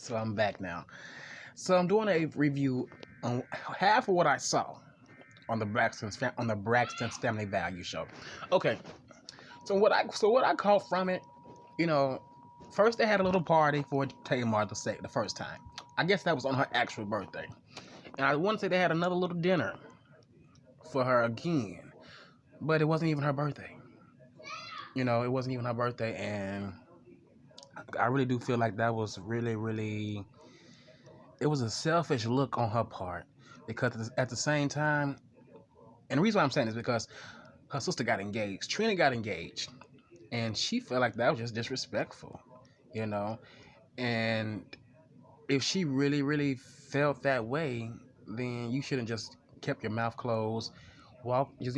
So I'm back now. So I'm doing a review on half of what I saw on the Braxton's Family Value Show. Okay, so what I caught from it, you know, first they had a little party for Tamar the first time. I guess that was on her actual birthday, and I want to say they had another little dinner for her again, but it wasn't even her birthday. It wasn't even her birthday, and I really do feel like that was really, really it was a selfish look on her part because at the same time, and the reason why I'm saying is because her sister got engaged. Trina got engaged, and she felt like that was just disrespectful, you know. And if she really, really felt that way, then you shouldn't just kept your mouth closed, just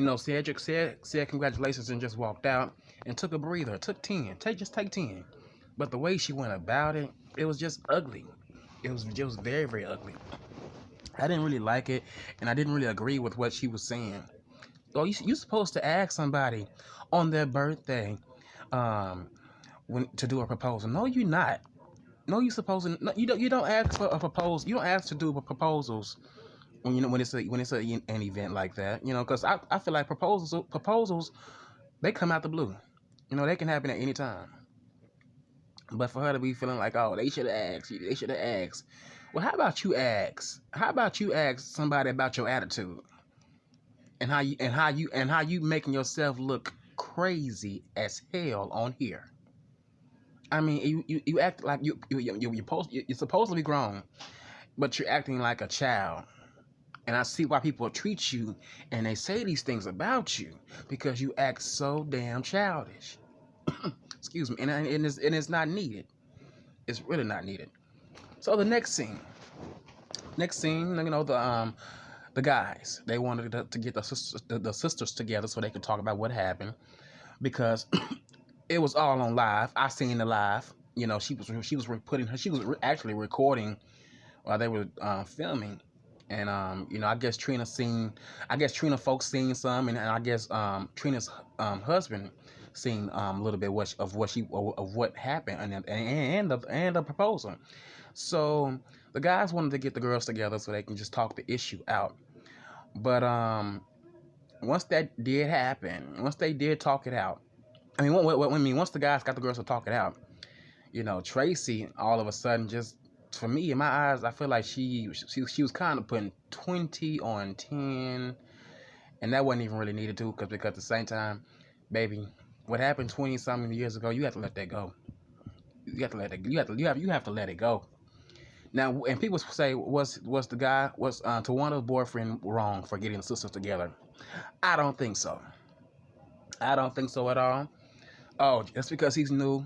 said congratulations and just walked out and took a breather, took 10, take 10. But the way she went about it, it was just ugly. It was very, very ugly. I didn't really like it, and I didn't really agree with what she was saying. Oh, you supposed to ask somebody on their birthday, um, when to do a proposal. No, you're not. No, you supposed to. No, you don't ask for a proposal. You don't ask to do proposals when it's an event like that. Because I feel like proposals they come out the blue. They can happen at any time. But for her to be feeling like, oh, they should have asked. They should have asked. Well, how about you ask? How about you ask somebody about your attitude and how you making yourself look crazy as hell on here? I mean, you act like you're supposed to be grown, but you're acting like a child. And I see why people treat you and they say these things about you because you act so damn childish. Excuse me, and it's not needed. It's really not needed. So the next scene, the guys they wanted to get the sisters together so they could talk about what happened because it was all on live. I seen the live. She was actually recording while they were filming, and I guess Trina folks seen some, and I guess Trina's husband seen a little bit of what happened and the proposal. So the guys wanted to get the girls together so they can just talk the issue out. But once that did happen, once they did talk it out, once the guys got the girls to talk it out, Tracy all of a sudden just, for me in my eyes, I feel like she was kind of putting 20 on 10, and that wasn't even really needed to because at the same time, baby, what happened 20 something years ago, you have to let that go. You have to let it. You have to let it go. Now, and people say, was Tawana's boyfriend wrong for getting the sisters together? I don't think so. I don't think so at all. Oh, just because he's new.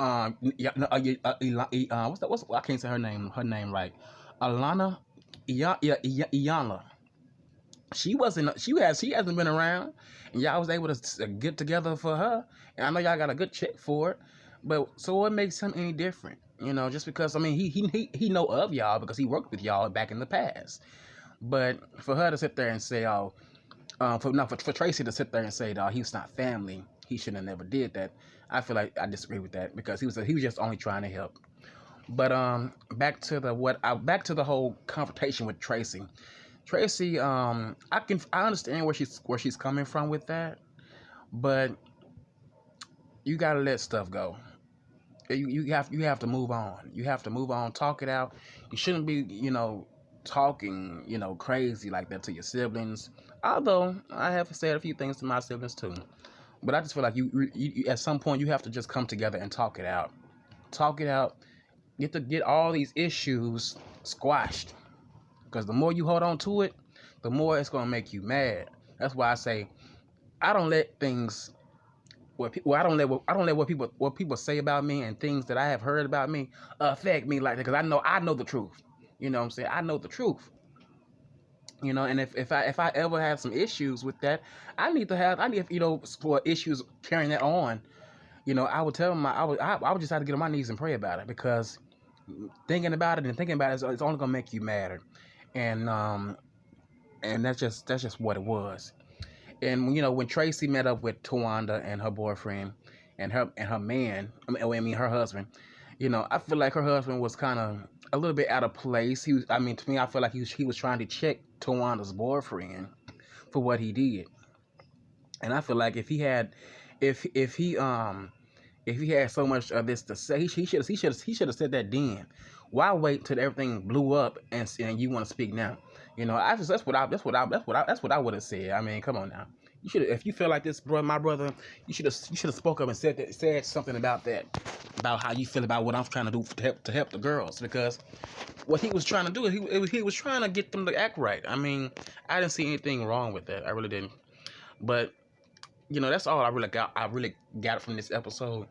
Yeah, no, I can't say her name. Her name right. Alana, Iyanla. She wasn't. She hasn't been around, and y'all was able to get together for her. And I know y'all got a good check for it. But so what makes him any different? Just because he know of y'all because he worked with y'all back in the past. But for her to sit there and say, oh, for Tracy to sit there and say, oh, he's not family, he should have never did that. I feel like I disagree with that because he was just only trying to help. But back to the whole confrontation with Tracy. Tracy, I understand where she's coming from with that, but you gotta let stuff go. You have to move on. You have to move on. Talk it out. You shouldn't be talking crazy like that to your siblings. Although I have said a few things to my siblings too, but I just feel like you at some point you have to just come together and talk it out. Talk it out. Get all these issues squashed. Because the more you hold on to it, the more it's gonna make you mad. That's why I say I don't let things. I don't let what people say about me and things that I have heard about me affect me like that. Because I know the truth. You know what I'm saying? I know the truth. And if I ever have some issues with that, I need for issues carrying that on. I would tell them I would just have to get on my knees and pray about it because thinking about it is it's only gonna make you madder, and that's just what it was. And when Tracy met up with Tawanda and her boyfriend and her man, her husband, I feel like her husband was kind of a little bit out of place. He was, I mean, to me, I feel like he was trying to check Tawanda's boyfriend for what he did, and I feel like if he had so much of this to say, he should have said that then. Why wait till everything blew up and you want to speak now? That's what I would have said. I mean, come on now. You should, if you feel like this, bro, my brother, you should have spoke up and said something about that, about how you feel about what I'm trying to do to help the girls, because what he was trying to do, he was trying to get them to act right. I mean, I didn't see anything wrong with that. I really didn't. But that's all I really got from this episode.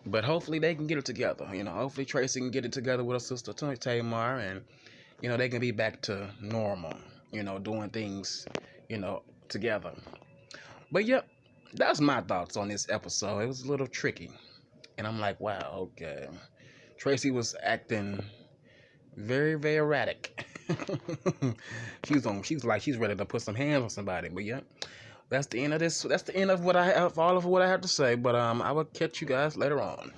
But hopefully they can get it together. Hopefully Tracy can get it together with her sister Tamar, and they can be back to normal. Doing things, together. But yep, that's my thoughts on this episode. It was a little tricky, and I'm like, wow, okay. Tracy was acting very, very erratic. She's like she's ready to put some hands on somebody. But yeah, that's the end of this. That's the end of all of what I have to say. But I will catch you guys later on.